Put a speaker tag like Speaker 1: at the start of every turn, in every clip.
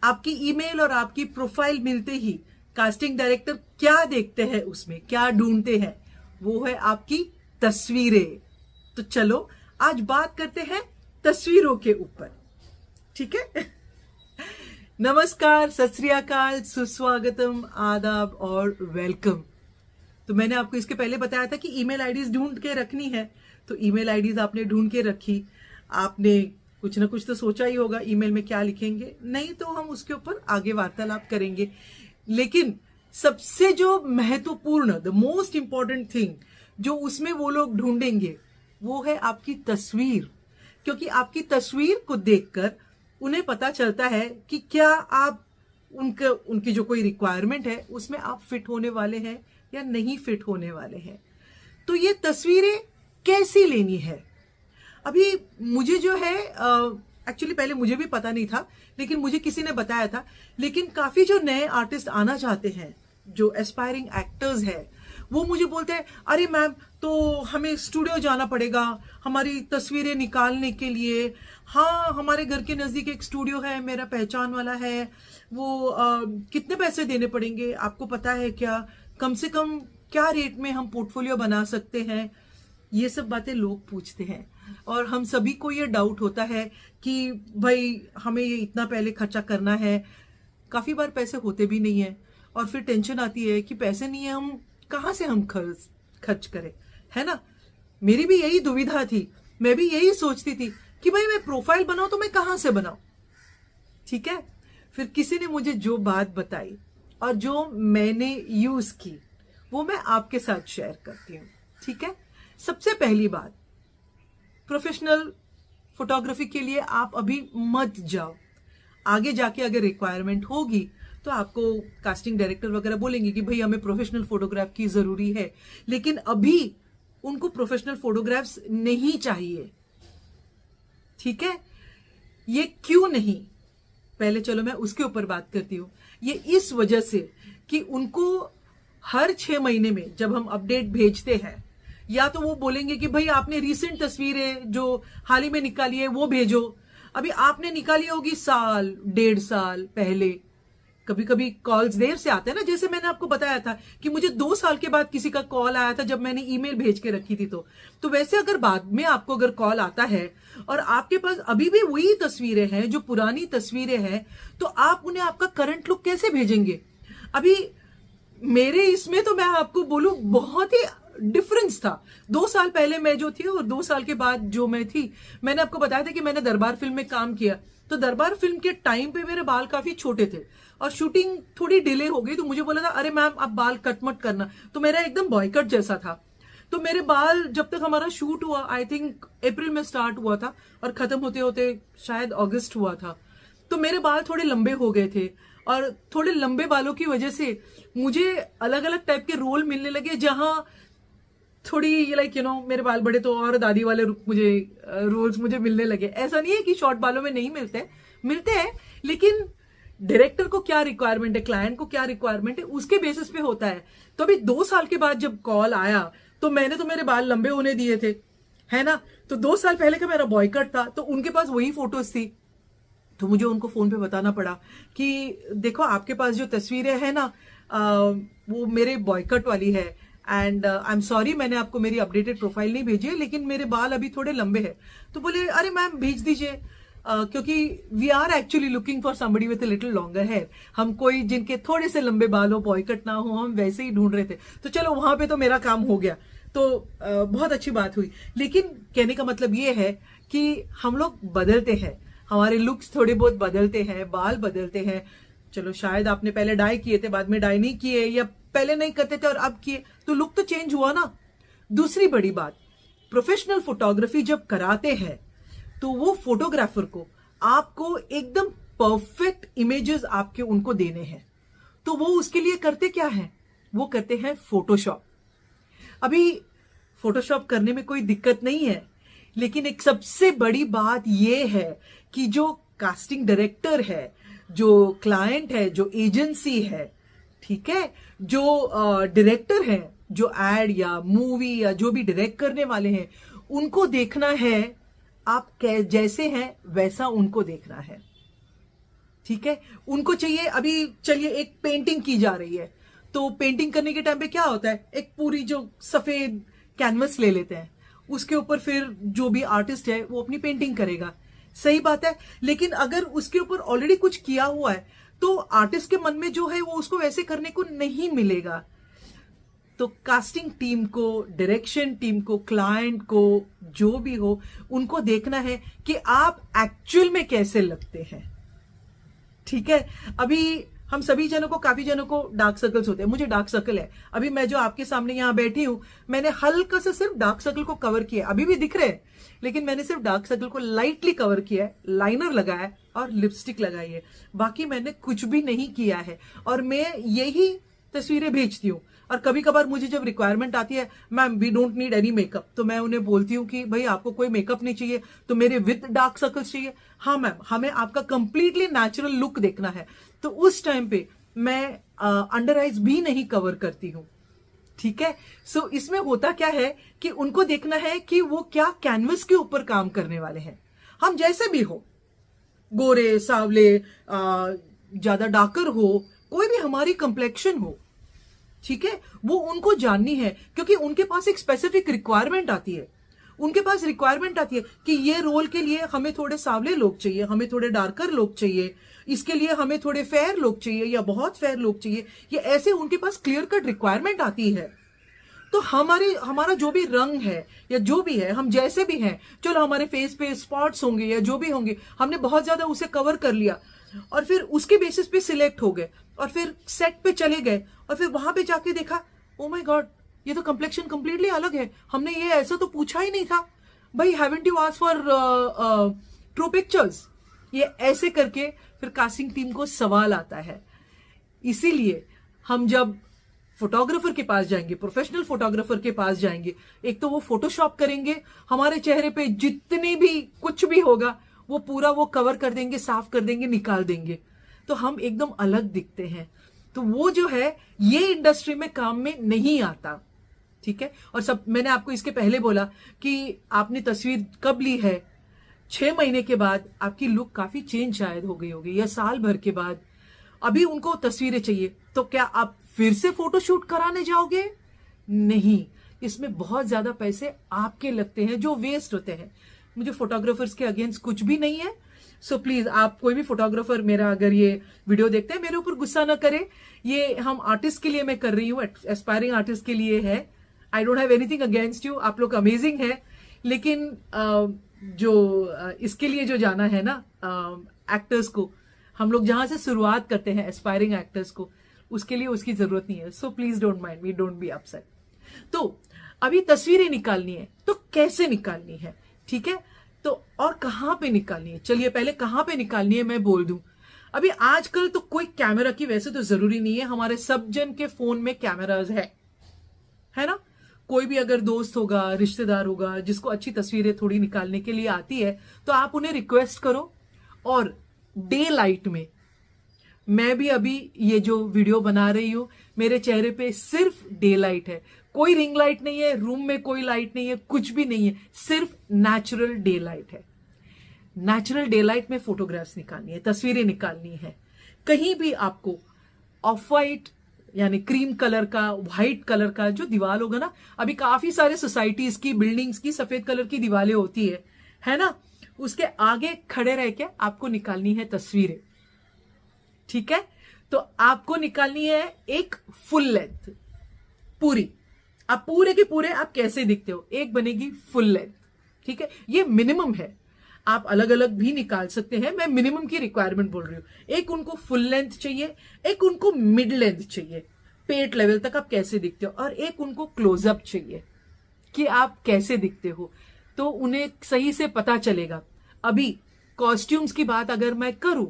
Speaker 1: आपकी ईमेल और आपकी प्रोफाइल मिलते ही कास्टिंग डायरेक्टर क्या देखते हैं, उसमें क्या ढूंढते हैं, वो है आपकी तस्वीरें। तो चलो आज बात करते हैं तस्वीरों के ऊपर, ठीक है। नमस्कार, सत श्री अकाल, सुस्वागतम, आदाब और वेलकम। तो मैंने आपको इसके पहले बताया था कि ईमेल आईडीज ढूंढ के रखनी है, तो ईमेल आईडीज आपने ढूंढ के रखी। आपने कुछ ना कुछ तो सोचा ही होगा ईमेल में क्या लिखेंगे, नहीं तो हम उसके ऊपर आगे वार्तालाप करेंगे। लेकिन सबसे जो महत्वपूर्ण, द मोस्ट इंपॉर्टेंट थिंग जो उसमें वो लोग ढूंढेंगे वो है आपकी तस्वीर, क्योंकि आपकी तस्वीर को देखकर उन्हें पता चलता है कि क्या आप उनकी जो कोई रिक्वायरमेंट है उसमें आप फिट होने वाले हैं या नहीं फिट होने वाले हैं। तो ये तस्वीरें कैसी लेनी है, अभी मुझे जो है एक्चुअली पहले मुझे भी पता नहीं था, लेकिन मुझे किसी ने बताया था। लेकिन काफी जो नए आर्टिस्ट आना चाहते हैं, जो एस्पायरिंग एक्टर्स है, वो मुझे बोलते हैं अरे मैम तो हमें स्टूडियो जाना पड़ेगा हमारी तस्वीरें निकालने के लिए। हाँ, हमारे घर के नजदीक एक स्टूडियो है, मेरा पहचान वाला है, वो कितने पैसे देने पड़ेंगे आपको पता है क्या, कम से कम क्या रेट में हम पोर्टफोलियो बना सकते हैं। ये सब बातें लोग पूछते हैं और हम सभी को ये डाउट होता है कि भाई हमें ये इतना पहले खर्चा करना है। काफी बार पैसे होते भी नहीं है और फिर टेंशन आती है कि पैसे नहीं है, हम कहाँ से हम खर्च करें, है ना। मेरी भी यही दुविधा थी, मैं भी यही सोचती थी कि भाई मैं प्रोफाइल बनाऊं तो मैं कहाँ से बनाऊं, ठीक है। फिर किसी ने मुझे जो बात बताई और जो मैंने यूज की वो मैं आपके साथ शेयर करती हूँ, ठीक है। सबसे पहली बात, प्रोफेशनल फोटोग्राफी के लिए आप अभी मत जाओ। आगे जाके अगर रिक्वायरमेंट होगी तो आपको कास्टिंग डायरेक्टर वगैरह बोलेंगे कि भाई हमें प्रोफेशनल फोटोग्राफ की जरूरी है, लेकिन अभी उनको प्रोफेशनल फोटोग्राफ्स नहीं चाहिए, ठीक है। ये क्यों नहीं, पहले चलो मैं उसके ऊपर बात करती हूँ। ये इस वजह से कि उनको हर 6 महीने में जब हम अपडेट भेजते हैं, या तो वो बोलेंगे कि भाई आपने रीसेंट तस्वीरें जो हाल ही में निकाली है वो भेजो। अभी आपने निकाली होगी साल 1.5 साल पहले, कभी कभी कॉल्स देर से आते हैं ना, जैसे मैंने आपको बताया था कि मुझे 2 साल के बाद किसी का कॉल आया था जब मैंने ईमेल भेज के रखी थी। तो वैसे अगर बाद में आपको अगर कॉल आता है और आपके पास अभी भी वही तस्वीरें हैं जो पुरानी तस्वीरें हैं, तो आप उन्हें आपका करंट लुक कैसे भेजेंगे। अभी मेरे इसमें तो मैं आपको बोलूं बहुत ही डिफरेंस था। 2 साल पहले मैं जो थी और 2 साल के बाद जो मैं थी, मैंने आपको बताया था कि मैंने दरबार फिल्म में काम किया। तो दरबार फिल्म के टाइम पे मेरे बाल काफी छोटे थे और शूटिंग थोड़ी डिले हो गई, तो मुझे बोला था अरे मैम आप बाल कट मत करना, तो मेरा एकदम बॉय कट जैसा था। तो मेरे बाल जब तक हमारा शूट हुआ, आई थिंक अप्रैल में स्टार्ट हुआ था और खत्म होते होते शायद अगस्त हुआ था, तो मेरे बाल थोड़े लंबे हो गए थे। और थोड़े लंबे बालों की वजह से मुझे अलग अलग टाइप के रोल मिलने लगे, जहां थोड़ी लाइक मेरे बाल बड़े तो और दादी वाले मुझे रोल्स मुझे मिलने लगे। ऐसा नहीं है कि शॉर्ट बालों में नहीं मिलते हैं, लेकिन डायरेक्टर को क्या रिक्वायरमेंट है, क्लाइंट को क्या रिक्वायरमेंट है, उसके बेसिस पे होता है। तो अभी 2 साल के बाद जब कॉल आया तो मैंने तो मेरे बाल लंबे होने दिए थे, है ना। तो 2 साल पहले का मेरा बॉयकट था, तो उनके पास वही फोटोज थी। तो मुझे उनको फोन पे बताना पड़ा कि देखो आपके पास जो तस्वीरें हैं ना, वो मेरे बॉयकट वाली है, एंड आई एम सॉरी मैंने आपको मेरी अपडेटेड प्रोफाइल नहीं भेजी है, लेकिन मेरे बाल अभी थोड़े लंबे हैं। तो बोले अरे मैम भेज दीजिए, क्योंकि we are actually looking for somebody with a little longer hair. हम कोई जिनके थोड़े से लंबे बाल हो, बॉयकट ना हो, हम वैसे ही ढूंढ रहे थे। तो चलो वहां पे तो मेरा काम हो गया, तो बहुत अच्छी बात हुई। लेकिन कहने का मतलब ये है कि हम लोग बदलते हैं, हमारे लुक्स थोड़े बहुत बदलते हैं, बाल बदलते हैं। चलो शायद आपने पहले डाई किए थे, बाद में डाई नहीं किए, या पहले नहीं करते थे और अब किए, तो लुक तो चेंज हुआ ना। दूसरी बड़ी बात, प्रोफेशनल फोटोग्राफी जब कराते हैं तो वो फोटोग्राफर को आपको एकदम परफेक्ट इमेजेस आपके उनको देने हैं। तो वो उसके लिए करते क्या है, वो करते हैं फोटोशॉप। अभी फोटोशॉप करने में कोई दिक्कत नहीं है, लेकिन एक सबसे बड़ी बात यह है कि जो कास्टिंग डायरेक्टर है, जो क्लाइंट है, जो एजेंसी है, ठीक है, जो डायरेक्टर है, जो एड या मूवी या जो भी डायरेक्ट करने वाले हैं, उनको देखना है आप जैसे हैं वैसा उनको देखना है, ठीक है, उनको चाहिए अभी, चलिए एक पेंटिंग की जा रही है, तो पेंटिंग करने के टाइम पे क्या होता है, एक पूरी जो सफेद कैनवस ले लेते हैं, उसके ऊपर फिर जो भी आर्टिस्ट है वो अपनी पेंटिंग करेगा। सही बात है, लेकिन अगर उसके ऊपर ऑलरेडी कुछ किया हुआ है तो आर्टिस्ट के मन में जो है वो उसको वैसे करने को नहीं मिलेगा। तो कास्टिंग टीम को, डायरेक्शन टीम को, क्लाइंट को, जो भी हो, उनको देखना है कि आप एक्चुअल में कैसे लगते हैं। ठीक है, अभी हम सभी जनों को, काफी जनों को डार्क सर्कल्स होते हैं, मुझे डार्क सर्कल है। अभी मैं जो आपके सामने यहां बैठी हूं, मैंने हल्का सा सिर्फ डार्क सर्कल को कवर किया, अभी भी दिख रहे हैं, लेकिन मैंने सिर्फ डार्क सर्कल को लाइटली कवर किया है, लाइनर लगाया है और लिपस्टिक लगाई है, बाकी मैंने कुछ भी नहीं किया है। और मैं यही तस्वीरें भेजती हूँ, और कभी कभार मुझे जब रिक्वायरमेंट आती है, ma'am we don't need any makeup, तो मैं उन्हें बोलती हूँ कि भाई आपको कोई मेकअप नहीं चाहिए, तो मेरे विद डार्क सर्कल्स चाहिए। हाँ मैम, हमें आपका कंप्लीटली नेचुरल लुक देखना है, तो उस टाइम पे मैं अंडर आइज भी नहीं कवर करती हूँ। ठीक है, सो इसमें होता क्या है कि उनको देखना है कि वो क्या कैनवस के ऊपर काम करने वाले हैं। हम जैसे भी हो, गोरे, सावले, ज्यादा डार्कर हो, कोई भी हमारी कंप्लेक्शन हो, ठीक है, वो उनको जाननी है, क्योंकि उनके पास एक स्पेसिफिक रिक्वायरमेंट आती है। उनके पास रिक्वायरमेंट आती है कि ये रोल के लिए हमें थोड़े सावले लोग चाहिए, हमें थोड़े डार्कर लोग चाहिए, इसके लिए हमें थोड़े फेयर लोग चाहिए या बहुत फेयर लोग चाहिए, ये ऐसे उनके पास क्लियर कट रिक्वायरमेंट आती है। तो हमारा जो भी रंग है या जो भी है, हम जैसे भी हैं, चलो हमारे फेस पे स्पॉट्स होंगे या जो भी होंगे, हमने बहुत ज्यादा उसे कवर कर लिया और फिर उसके बेसिस पे सिलेक्ट हो गए और फिर सेट पे चले गए और फिर वहां पे जाके देखा, ओ माय गॉड, ये तो कम्प्लेक्शन कंप्लीटली अलग है, हमने ये ऐसा तो पूछा ही नहीं था भाई, haven't you asked for true pictures. ये ऐसे करके फिर कास्टिंग टीम को सवाल आता है। इसीलिए हम जब फोटोग्राफर के पास जाएंगे, प्रोफेशनल फोटोग्राफर के पास जाएंगे, एक तो वो फोटोशॉप करेंगे, हमारे चेहरे पे जितनी भी कुछ भी होगा वो पूरा वो कवर कर देंगे, साफ कर देंगे, निकाल देंगे, तो हम एकदम अलग दिखते हैं। तो वो जो है ये इंडस्ट्री में काम में नहीं आता। ठीक है, और सब मैंने आपको इसके पहले बोला कि आपने तस्वीर कब ली है, 6 महीने के बाद आपकी लुक काफी चेंज शायद हो गई होगी, या साल भर के बाद। अभी उनको तस्वीरें चाहिए, तो क्या आप फिर से फोटोशूट कराने जाओगे? नहीं, इसमें बहुत ज्यादा पैसे आपके लगते हैं जो वेस्ट होते हैं। मुझे फोटोग्राफर्स के अगेंस्ट कुछ भी नहीं है, सो प्लीज आप कोई भी फोटोग्राफर मेरा अगर ये वीडियो देखते हैं, मेरे ऊपर गुस्सा ना करे, ये हम आर्टिस्ट के लिए मैं कर रही हूँ, एस्पायरिंग आर्टिस्ट के लिए है। I don't have anything against you, आप लोग अमेजिंग है, लेकिन इसके लिए जो जाना है ना एक्टर्स को, हम लोग जहां से शुरुआत करते हैं एस्पायरिंग एक्टर्स को, उसके लिए उसकी जरूरत नहीं है। So please don't mind me, don't be upset. तो अभी तस्वीरें निकालनी है, तो कैसे निकालनी है, ठीक है, तो और कहां पे निकालनी है, चलिए पहले कहां पे निकालनी है मैं बोल दूं। अभी आजकल तो कोई कैमरा की वैसे तो जरूरी नहीं है, हमारे सब जन के फोन में कैमराज है ना। कोई भी अगर दोस्त होगा, रिश्तेदार होगा, जिसको अच्छी तस्वीरें थोड़ी निकालने के लिए आती है, तो आप उन्हें रिक्वेस्ट करो। और डे लाइट में, मैं भी अभी ये जो वीडियो बना रही हूं, मेरे चेहरे पे सिर्फ डे लाइट है, कोई रिंग लाइट नहीं है, रूम में कोई लाइट नहीं है, कुछ भी नहीं है, सिर्फ नेचुरल डे लाइट है। नेचुरल डे लाइट में फोटोग्राफ्स निकालनी है, तस्वीरें निकालनी है। कहीं भी आपको ऑफ वाइट यानी क्रीम कलर का, व्हाइट कलर का जो दीवार होगा ना, अभी काफी सारे सोसाइटीज की, बिल्डिंग्स की सफेद कलर की दीवारें होती है ना, उसके आगे खड़े रह के आपको निकालनी है तस्वीरें। ठीक है, तो आपको निकालनी है एक फुल लेंथ पूरी, आप पूरे के पूरे आप कैसे दिखते हो, एक बनेगी फुल लेंथ। ठीक है, ये मिनिमम है, आप अलग अलग भी निकाल सकते हैं, मैं मिनिमम की रिक्वायरमेंट बोल रही हूं। एक उनको फुल लेंथ चाहिए, एक उनको मिड लेंथ चाहिए, पेट लेवल तक आप कैसे दिखते हो, और एक उनको क्लोजअप चाहिए कि आप कैसे दिखते हो, तो उन्हें सही से पता चलेगा। अभी कॉस्ट्यूम्स की बात अगर मैं करूं,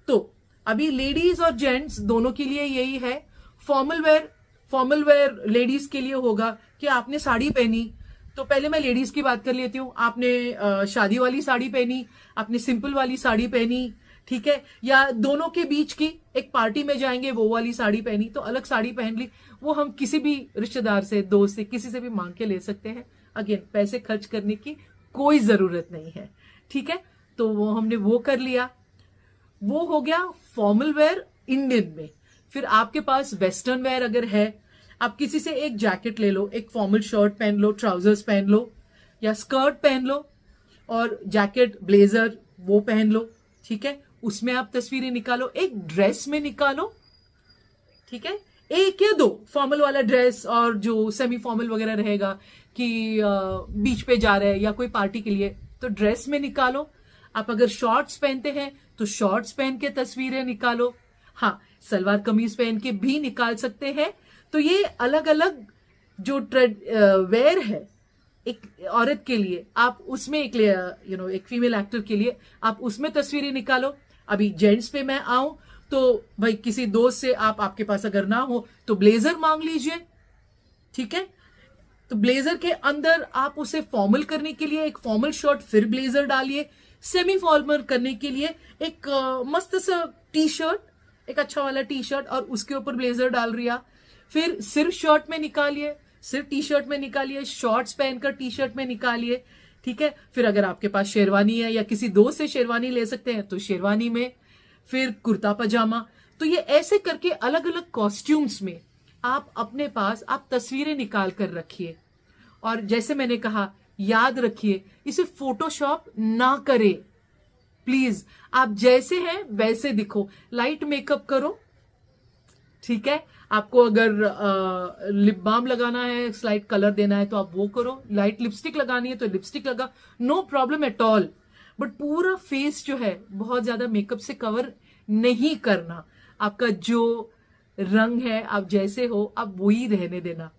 Speaker 1: तो अभी लेडीज और जेंट्स दोनों के लिए यही है। फॉर्मल वेयर लेडीज के लिए होगा कि आपने साड़ी पहनी, तो पहले मैं लेडीज की बात कर लेती हूँ। आपने शादी वाली साड़ी पहनी, आपने सिंपल वाली साड़ी पहनी, ठीक है, या दोनों के बीच की एक पार्टी में जाएंगे वो वाली साड़ी पहनी, तो अलग साड़ी पहन ली, वो हम किसी भी रिश्तेदार से, दोस्त से, किसी से भी मांग के ले सकते हैं। अगेन पैसे खर्च करने की कोई जरूरत नहीं है। ठीक है, तो वो हमने वो कर लिया। वो हो गया फॉर्मल वेयर इंडियन में। फिर आपके पास वेस्टर्न वेयर अगर है, आप किसी से एक जैकेट ले लो, एक फॉर्मल शर्ट पहन लो, ट्राउजर्स पहन लो या स्कर्ट पहन लो और जैकेट ब्लेजर वो पहन लो, ठीक है, उसमें आप तस्वीरें निकालो। एक ड्रेस में निकालो, ठीक है, एक या दो फॉर्मल वाला ड्रेस और जो सेमी फॉर्मल वगैरह रहेगा कि बीच पे जा रहे हैं या कोई पार्टी के लिए, तो ड्रेस में निकालो। आप अगर शॉर्ट्स पहनते हैं तो शॉर्ट्स पहन के तस्वीरें निकालो। हाँ, सलवार कमीज पहन के भी निकाल सकते हैं। तो ये अलग अलग जो वेयर है एक औरत के लिए, आप उसमें एक एक फीमेल एक्टर के लिए आप उसमें तस्वीरें निकालो। अभी जेंट्स पे मैं आऊं तो भाई किसी दोस्त से आपके पास अगर ना हो तो ब्लेजर मांग लीजिए, ठीक है। तो ब्लेजर के अंदर आप उसे फॉर्मल करने के लिए एक फॉर्मल शर्ट फिर ब्लेजर डालिए, सेमी फॉर्मल करने के लिए एक मस्त सा टी शर्ट, एक अच्छा वाला टी शर्ट और उसके ऊपर ब्लेजर डाल रिया। फिर सिर्फ शर्ट में निकालिए, सिर्फ टी शर्ट में निकालिए, शॉर्ट्स पहनकर टी शर्ट में निकालिए, ठीक है। फिर अगर आपके पास शेरवानी है या किसी दोस्त से शेरवानी ले सकते हैं तो शेरवानी में, फिर कुर्ता पजामा। तो ये ऐसे करके अलग अलग कॉस्ट्यूम्स में आप अपने पास आप तस्वीरें निकाल कर रखिए। और जैसे मैंने कहा, याद रखिए इसे फोटोशॉप ना करें प्लीज। आप जैसे हैं वैसे दिखो, लाइट मेकअप करो, ठीक है। आपको अगर लिप बाम लगाना है, स्लाइट कलर देना है तो आप वो करो, लाइट लिपस्टिक लगानी है तो लिपस्टिक लगा, no problem at all. But पूरा फेस जो है बहुत ज्यादा मेकअप से कवर नहीं करना। आपका जो रंग है, आप जैसे हो आप वही रहने देना,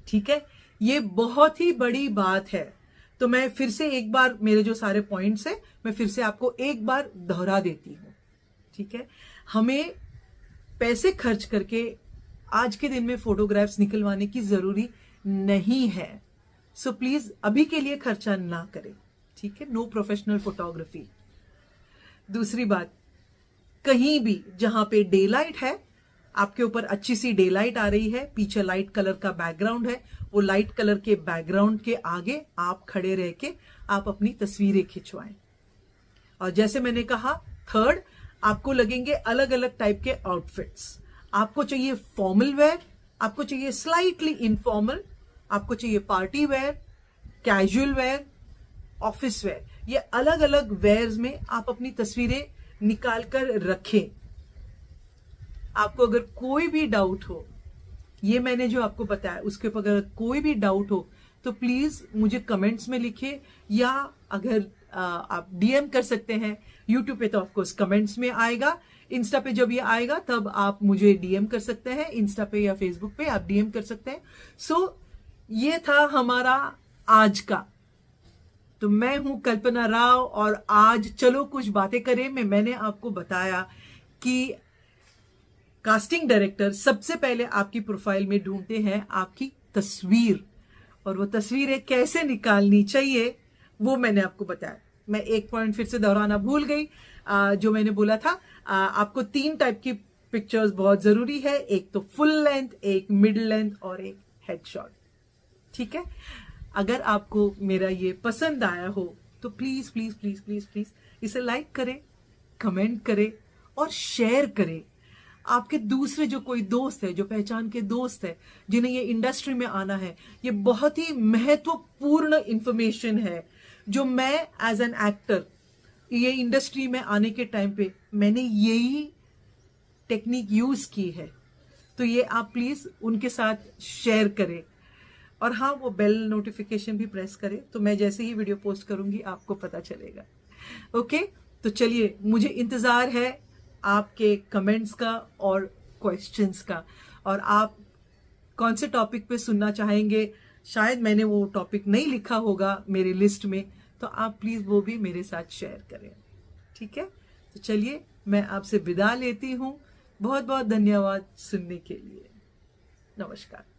Speaker 1: ठीक है। ये बहुत ही बड़ी बात है। तो मैं फिर से एक बार मेरे जो सारे पॉइंट्स है मैं फिर से आपको एक बार दोहरा देती हूं, ठीक है। हमें पैसे खर्च करके आज के दिन में फोटोग्राफ्स निकलवाने की जरूरी नहीं है। सो प्लीज अभी के लिए खर्चा ना करें, ठीक है। No professional photography. दूसरी बात, कहीं भी जहां पे डे लाइट है, आपके ऊपर अच्छी सी डे लाइट आ रही है, पीछे लाइट कलर का बैकग्राउंड है, वो लाइट कलर के बैकग्राउंड के आगे आप खड़े रह के आप अपनी तस्वीरें खिंचवाएं। और जैसे मैंने कहा, थर्ड, आपको लगेंगे अलग अलग टाइप के आउटफिट्स। आपको चाहिए फॉर्मल वेयर, आपको चाहिए स्लाइटली इनफॉर्मल, आपको चाहिए party wear, casual wear, office where. ये अलग अलग वेयर्स में आप अपनी तस्वीरें निकाल कर रखें। आपको अगर कोई भी डाउट हो, ये मैंने जो आपको बताया उसके ऊपर अगर कोई भी डाउट हो तो प्लीज मुझे कमेंट्स में लिखिए, या अगर आप डीएम कर सकते हैं। यूट्यूब पे तो ऑफकोर्स कमेंट्स में आएगा, इंस्टा पे जब ये आएगा तब आप मुझे डीएम कर सकते हैं, इंस्टा पे या फेसबुक पे आप डीएम कर सकते हैं। सो ये था हमारा आज का। तो मैं हूं कल्पना राव और आज चलो कुछ बातें करें में मैंने आपको बताया कि कास्टिंग डायरेक्टर सबसे पहले आपकी प्रोफाइल में ढूंढते हैं आपकी तस्वीर, और वो तस्वीरें कैसे निकालनी चाहिए वो मैंने आपको बताया। मैं एक पॉइंट फिर से दोहराना भूल गई, जो मैंने बोला था, आपको 3 टाइप की पिक्चर्स बहुत जरूरी है, एक तो फुल लेंथ, एक मिड लेंथ और एक हेडशॉट, ठीक है। अगर आपको मेरा ये पसंद आया हो तो please please please please please इसे लाइक करें, कमेंट करें और शेयर करें। आपके दूसरे जो कोई दोस्त है, जो पहचान के दोस्त है, जिन्हें ये इंडस्ट्री में आना है, ये बहुत ही महत्वपूर्ण इंफॉर्मेशन है जो मैं एज एन एक्टर ये इंडस्ट्री में आने के टाइम पे मैंने यही टेक्निक यूज की है। तो ये आप प्लीज उनके साथ शेयर करें, और हाँ, वो बेल नोटिफिकेशन भी प्रेस करें, तो मैं जैसे ही वीडियो पोस्ट करूंगी आपको पता चलेगा। ओके, तो चलिए, मुझे इंतजार है आपके कमेंट्स का और क्वेश्चंस का, और आप कौन से टॉपिक पे सुनना चाहेंगे। शायद मैंने वो टॉपिक नहीं लिखा होगा मेरी लिस्ट में, तो आप प्लीज वो भी मेरे साथ शेयर करें, ठीक है। तो चलिए, मैं आपसे विदा लेती हूँ। बहुत बहुत धन्यवाद सुनने के लिए। नमस्कार।